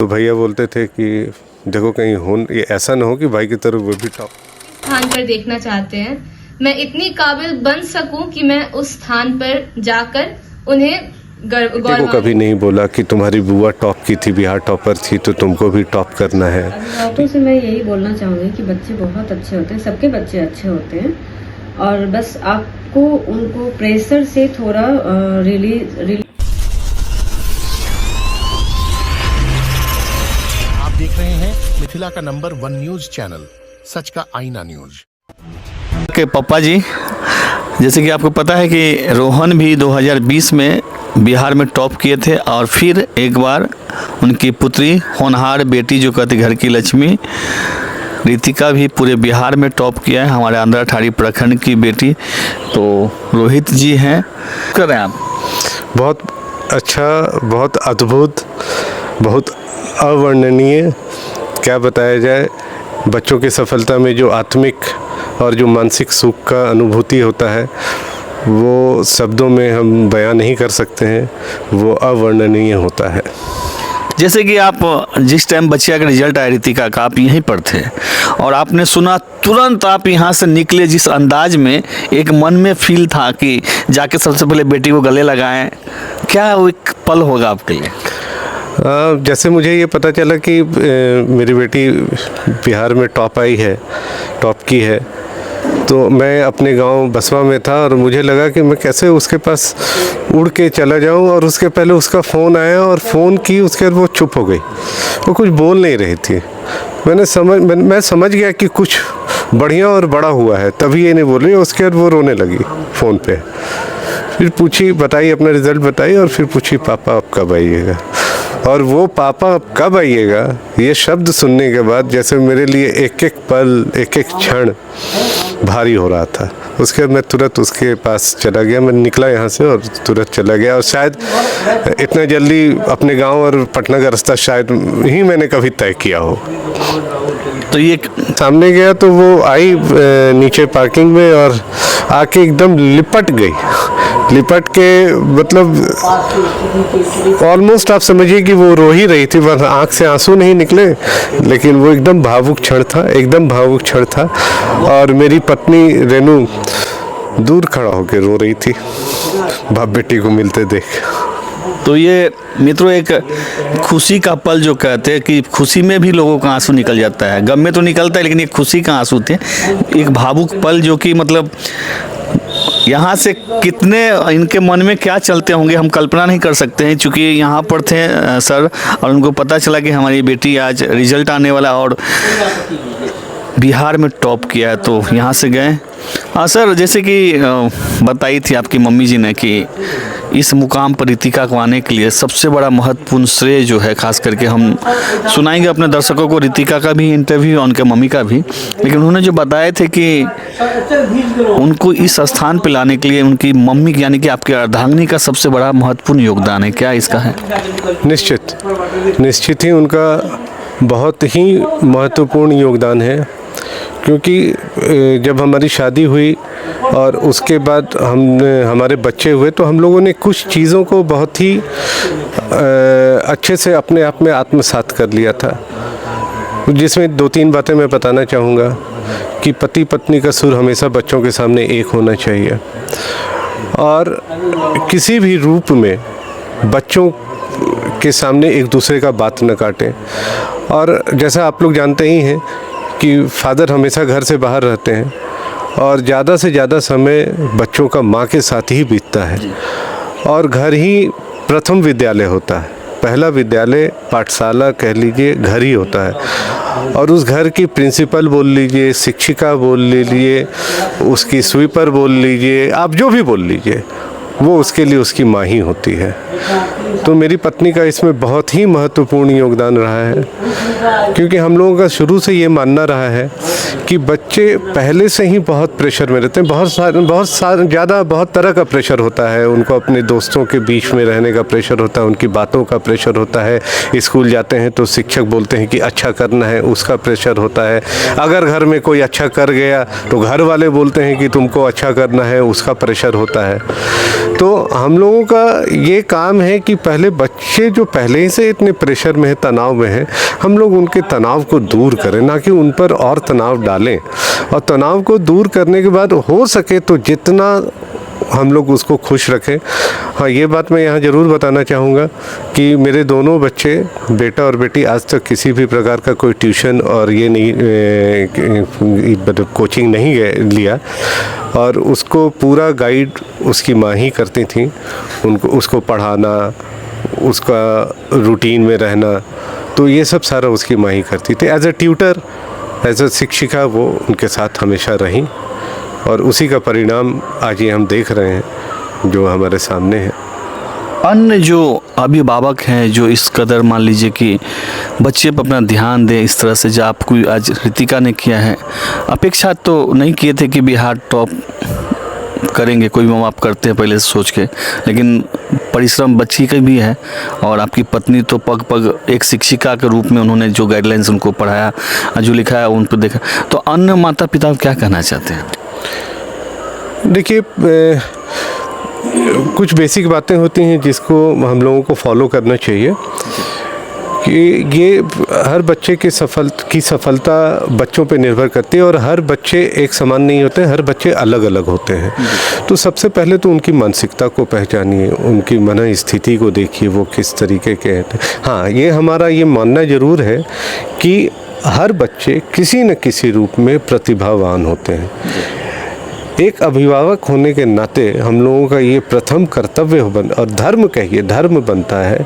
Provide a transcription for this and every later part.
तो भैया बोलते थे कि देखो कहीं हो ये ऐसा ना हो कि भाई की तरफ वो भी टॉप स्थान पर देखना चाहते हैं। मैं इतनी काबिल बन सकूं कि मैं उस स्थान पर जाकर उन्हें को कभी नहीं बोला कि तुम्हारी बुआ टॉप की थी, बिहार टॉपर थी, तो तुमको भी टॉप करना है। अभिभावकों से मैं यही बोलना चाहूँगी कि बच्चे बहुत अच्छे होते हैं, सबके बच्चे अच्छे होते हैं, और बस आपको उनको प्रेशर से थोड़ा रिलीज। आप देख रहे हैं मिथिला का नंबर 1 न्यूज चैनल, सच का आईना न्यूज। के पापा जी, जैसे कि आपको पता है कि रोहन भी 2020 में बिहार में टॉप किए थे, और फिर एक बार उनकी पुत्री होनहार बेटी जो कहती घर की लक्ष्मी रितिका भी पूरे बिहार में टॉप किया है, हमारे आंध्रा ठाड़ी प्रखंड की बेटी। तो रोहित जी हैं, कर रहे हैं आप? बहुत अच्छा, बहुत अद्भुत, बहुत अवर्णनीय, क्या बताया जाए। बच्चों की सफलता में जो आत्मिक और जो मानसिक सुख का अनुभूति होता है वो शब्दों में हम बयां नहीं कर सकते हैं, वो अवर्णनीय होता है। जैसे कि आप जिस टाइम बच्चिया का रिजल्ट आया रितिका का, आप यहीं पर थे और आपने सुना, तुरंत आप यहाँ से निकले जिस अंदाज में, एक मन में फील था कि जाके सबसे पहले बेटी को गले लगाएं, क्या वो एक पल होगा आपके लिए? जैसे मुझे ये पता चला कि मेरी बेटी बिहार में टॉप आई है, टॉप की है, तो मैं अपने गांव बसवा में था और मुझे लगा कि मैं कैसे उसके पास उड़ के चला जाऊं, और उसके पहले उसका फ़ोन आया और फ़ोन की, उसके बाद वो चुप हो गई, वो कुछ बोल नहीं रही थी। मैं समझ गया कि कुछ बढ़िया और बड़ा हुआ है, तभी ये नहीं बोली। उसके बाद वो रोने लगी फ़ोन पे, फिर पूछी, बताई अपना रिज़ल्ट बताई, और फिर पूछी पापा आप कब आइएगा। और वो पापा अब कब आइएगा ये शब्द सुनने के बाद जैसे मेरे लिए एक एक पल, एक एक क्षण भारी हो रहा था। उसके बाद मैं तुरंत उसके पास चला गया, मैं निकला यहाँ से और तुरंत चला गया। और शायद इतना जल्दी अपने गांव और पटना का रास्ता शायद ही मैंने कभी तय किया हो। तो ये सामने गया तो वो आई नीचे पार्किंग में और आके एकदम लिपट गई, लिपट के मतलब ऑलमोस्ट आप समझिए कि वो रो ही रही थी, बस आँख से आंसू नहीं निकले, लेकिन वो एकदम भावुक क्षण था, एकदम भावुक क्षण था। और मेरी पत्नी रेनू दूर खड़ा होकर रो रही थी बाप बेटी को मिलते देख। तो ये मित्रों एक खुशी का पल जो कहते हैं कि खुशी में भी लोगों का आंसू निकल जाता है, गम में तो निकलता है लेकिन ये खुशी का आंसू थे, एक भावुक पल जो कि मतलब यहाँ से कितने इनके मन में क्या चलते होंगे हम कल्पना नहीं कर सकते हैं। चूँकि यहाँ पर थे सर और उनको पता चला कि हमारी बेटी आज रिजल्ट आने वाला और बिहार में टॉप किया है, तो यहाँ से गए। हाँ सर, जैसे कि बताई थी आपकी मम्मी जी ने कि इस मुकाम पर रितिका को आने के लिए सबसे बड़ा महत्वपूर्ण श्रेय जो है, खास करके हम सुनाएंगे अपने दर्शकों को रितिका का भी इंटरव्यू और उनके मम्मी का भी, लेकिन उन्होंने जो बताए थे कि उनको इस स्थान पर लाने के लिए उनकी मम्मी यानी कि आपके अर्धांगिनी का सबसे बड़ा महत्वपूर्ण योगदान है, क्या इसका है? निश्चित ही उनका बहुत ही महत्वपूर्ण योगदान है, क्योंकि जब हमारी शादी हुई और उसके बाद हमारे बच्चे हुए तो हम लोगों ने कुछ चीज़ों को बहुत ही अच्छे से अपने आप में आत्मसात कर लिया था, जिसमें 2-3 बातें मैं बताना चाहूँगा कि पति पत्नी का सुर हमेशा बच्चों के सामने एक होना चाहिए, और किसी भी रूप में बच्चों के सामने एक दूसरे का बात न काटें। और जैसा आप लोग जानते ही हैं कि फादर हमेशा घर से बाहर रहते हैं और ज़्यादा से ज़्यादा समय बच्चों का माँ के साथ ही बीतता है, और घर ही प्रथम विद्यालय होता है, पहला विद्यालय पाठशाला कह लीजिए घर ही होता है। और उस घर की प्रिंसिपल बोल लीजिए, शिक्षिका बोल लीजिए, उसकी स्वीपर बोल लीजिए, आप जो भी बोल लीजिए, वो उसके लिए उसकी माँ ही होती है। तो मेरी पत्नी का इसमें बहुत ही महत्वपूर्ण योगदान रहा है, क्योंकि हम लोगों का शुरू से ये मानना रहा है कि बच्चे पहले से ही बहुत प्रेशर में रहते हैं, बहुत तरह का प्रेशर होता है उनको, अपने दोस्तों के बीच में रहने का प्रेशर होता है, उनकी बातों का प्रेशर होता है, स्कूल जाते हैं तो शिक्षक बोलते हैं कि अच्छा करना है, उसका प्रेशर होता है, अगर घर में कोई अच्छा कर गया तो घर वाले बोलते हैं कि तुमको अच्छा करना है, उसका प्रेशर होता है। तो हम लोगों का ये काम है कि पहले बच्चे जो पहले ही से इतने प्रेशर में है, तनाव में है, हम लोग उनके तनाव को दूर करें, ना कि उन पर और तनाव डालें। और तनाव को दूर करने के बाद हो सके तो जितना हम लोग उसको खुश रखें। हाँ, ये बात मैं यहाँ ज़रूर बताना चाहूँगा कि मेरे दोनों बच्चे, बेटा और बेटी, आज तक किसी भी प्रकार का कोई ट्यूशन और ये नहीं कोचिंग नहीं लिया, और उसको पूरा गाइड उसकी माँ ही करती थी। उसको पढ़ाना, उसका रूटीन में रहना, तो ये सब सारा उसकी माँ ही करती थी। As a tutor, as a शिक्षिका वो उनके साथ हमेशा रहीं, और उसी का परिणाम आज ये हम देख रहे हैं जो हमारे सामने है। अन्य जो अभिभावक हैं जो इस कदर मान लीजिए कि बच्चे पर अपना ध्यान दें इस तरह से, जो आपको आज रितिका ने किया है, अपेक्षा तो नहीं किए थे कि बिहार टॉप करेंगे, कोई माँ बाप करते हैं पहले से सोच के, लेकिन परिश्रम बच्ची का भी है। और आपकी पत्नी तो पग पग एक शिक्षिका के रूप में उन्होंने जो गाइडलाइंस उनको पढ़ाया, जो लिखा है उन पर देखा। तो अन्य माता पिता क्या कहना चाहते हैं? देखिए, कुछ बेसिक बातें होती हैं जिसको हम लोगों को फॉलो करना चाहिए कि ये हर बच्चे की सफलता बच्चों पे निर्भर करती है, और हर बच्चे एक समान नहीं होते, हर बच्चे अलग अलग होते हैं। तो सबसे पहले तो उनकी मानसिकता को पहचानिए, उनकी मन स्थिति को देखिए, वो किस तरीके के हैं। हाँ, ये हमारा ये मानना ज़रूर है कि हर बच्चे किसी न किसी रूप में प्रतिभावान होते हैं। एक अभिभावक होने के नाते हम लोगों का ये प्रथम कर्तव्य और धर्म बनता है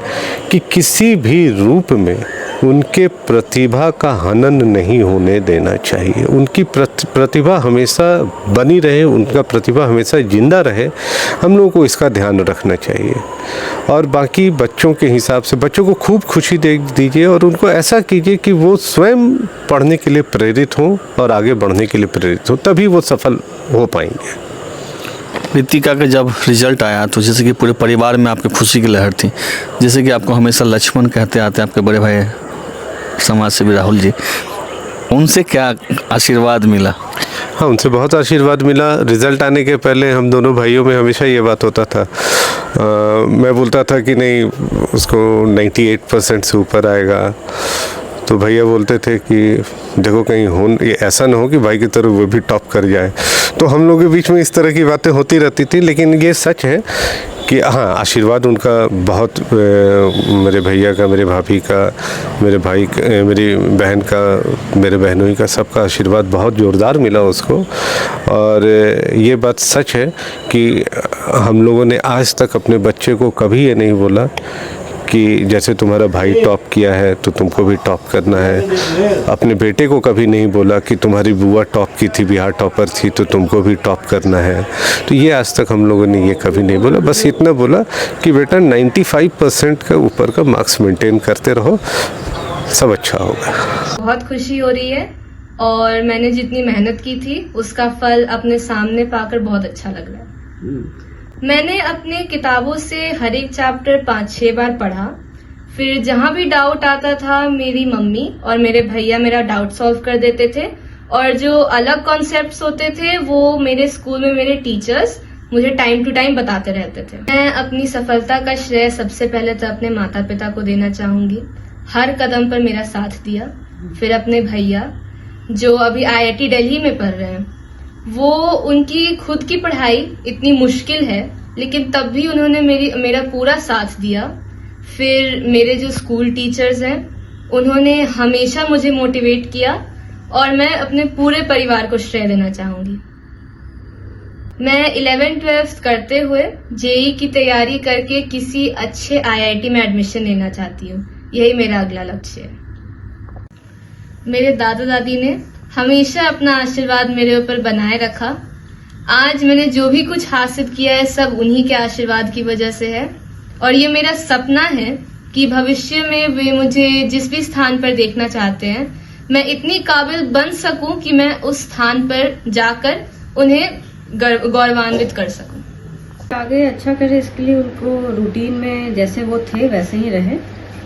कि किसी भी रूप में उनके प्रतिभा का हनन नहीं होने देना चाहिए। उनकी प्रतिभा हमेशा बनी रहे, उनका प्रतिभा हमेशा जिंदा रहे, हम लोगों को इसका ध्यान रखना चाहिए। और बाकी बच्चों के हिसाब से बच्चों को खूब खुशी दे दीजिए, और उनको ऐसा कीजिए कि वो स्वयं पढ़ने के लिए प्रेरित हों और आगे बढ़ने के लिए प्रेरित हों, तभी वो सफल हो पाएंगे। रितिका का जब रिजल्ट आया तो जैसे कि पूरे परिवार में आपकी खुशी की लहर थी, जैसे कि आपको हमेशा लक्ष्मण कहते आते हैं आपके बड़े भाई समाज सेवी राहुल जी, उनसे क्या आशीर्वाद मिला? हाँ, उनसे बहुत आशीर्वाद मिला। रिज़ल्ट आने के पहले हम दोनों भाइयों में हमेशा ये बात होता था, मैं बोलता था कि नहीं, उसको 98% से ऊपर आएगा, तो भैया बोलते थे कि देखो कहीं ये ऐसा ना हो कि भाई की तरह वो भी टॉप कर जाए। तो हम लोगों के बीच में इस तरह की बातें होती रहती थी, लेकिन ये सच है कि हाँ, आशीर्वाद उनका बहुत, मेरे भैया का, मेरे भाभी का, मेरे भाई, मेरी बहन का, मेरे बहनों का, सबका आशीर्वाद बहुत ज़ोरदार मिला उसको। और ये बात सच है कि हम लोगों ने आज तक अपने बच्चे को कभी ये नहीं बोला कि जैसे तुम्हारा भाई टॉप किया है तो तुमको भी टॉप करना है। अपने बेटे को कभी नहीं बोला कि तुम्हारी बुआ टॉप की थी, बिहार टॉपर थी, तो तुमको भी टॉप करना है। तो ये आज तक हम लोगों ने ये कभी नहीं बोला। बस इतना बोला कि बेटा 95% का ऊपर का मार्क्स मेंटेन करते रहो, सब अच्छा होगा। बहुत खुशी हो रही है, और मैंने जितनी मेहनत की थी उसका फल अपने सामने पाकर बहुत अच्छा लग रहा है। मैंने अपने किताबों से हर एक चैप्टर 5-6 बार पढ़ा। फिर जहां भी डाउट आता था मेरी मम्मी और मेरे भैया मेरा डाउट सॉल्व कर देते थे, और जो अलग कॉन्सेप्ट्स होते थे वो मेरे स्कूल में मेरे टीचर्स मुझे टाइम टू टाइम बताते रहते थे। मैं अपनी सफलता का श्रेय सबसे पहले तो अपने माता पिता को देना चाहूंगी। हर कदम पर मेरा साथ दिया। फिर अपने भैया जो अभी IIT दिल्ली में पढ़ रहे हैं, वो उनकी खुद की पढ़ाई इतनी मुश्किल है, लेकिन तब भी उन्होंने मेरा पूरा साथ दिया। फिर मेरे जो स्कूल टीचर्स हैं, उन्होंने हमेशा मुझे मोटिवेट किया, और मैं अपने पूरे परिवार को श्रेय देना चाहूंगी। मैं 11th-12th करते हुए JEE की तैयारी करके किसी अच्छे IIT में एडमिशन लेना चाहती हूँ। यही मेरा अगला लक्ष्य है। मेरे दादा दादी ने हमेशा अपना आशीर्वाद मेरे ऊपर बनाए रखा। आज मैंने जो भी कुछ हासिल किया है सब उन्हीं के आशीर्वाद की वजह से है, और ये मेरा सपना है कि भविष्य में वे मुझे जिस भी स्थान पर देखना चाहते हैं, मैं इतनी काबिल बन सकूं कि मैं उस स्थान पर जाकर उन्हें गौरवान्वित कर सकूं। आगे अच्छा करे इसके लिए उनको रूटीन में जैसे वो थे वैसे ही रहे,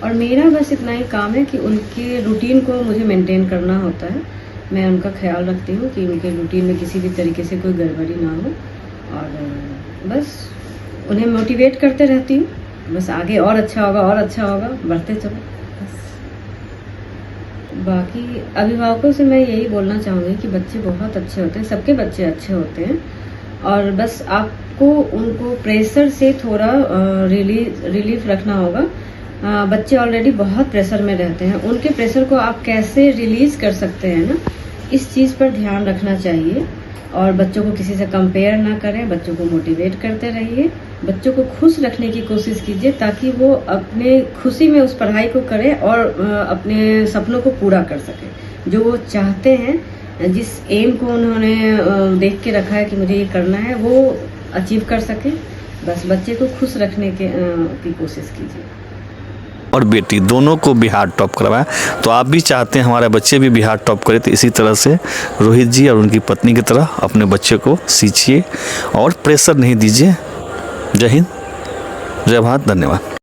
और मेरा बस इतना ही काम है कि उनके रूटीन को मुझे मेंटेन करना होता है। मैं उनका ख्याल रखती हूँ कि उनके रूटीन में किसी भी तरीके से कोई गड़बड़ी ना हो, और बस उन्हें मोटिवेट करते रहती हूँ, बस आगे और अच्छा होगा और अच्छा होगा, बढ़ते चलो बस। बाकी अभिभावकों से मैं यही बोलना चाहूँगी कि बच्चे बहुत अच्छे होते हैं, सबके बच्चे अच्छे होते हैं, और बस आपको उनको प्रेशर से थोड़ा रिलीफ रखना होगा। बच्चे ऑलरेडी बहुत प्रेशर में रहते हैं, उनके प्रेशर को आप कैसे रिलीज कर सकते हैं ना, इस चीज़ पर ध्यान रखना चाहिए। और बच्चों को किसी से कंपेयर ना करें, बच्चों को मोटिवेट करते रहिए, बच्चों को खुश रखने की कोशिश कीजिए ताकि वो अपने खुशी में उस पढ़ाई को करें और अपने सपनों को पूरा कर सकें। जो वो चाहते हैं, जिस एम को उन्होंने देख के रखा है कि मुझे ये करना है, वो अचीव कर सकें। बस बच्चे को खुश रखने की कोशिश कीजिए। और बेटी दोनों को बिहार टॉप करवाएं। तो आप भी चाहते हैं हमारे बच्चे भी बिहार टॉप करें, तो इसी तरह से रोहित जी और उनकी पत्नी की तरह अपने बच्चे को सींचिए और प्रेशर नहीं दीजिए। जय हिंद, जय भारत, धन्यवाद।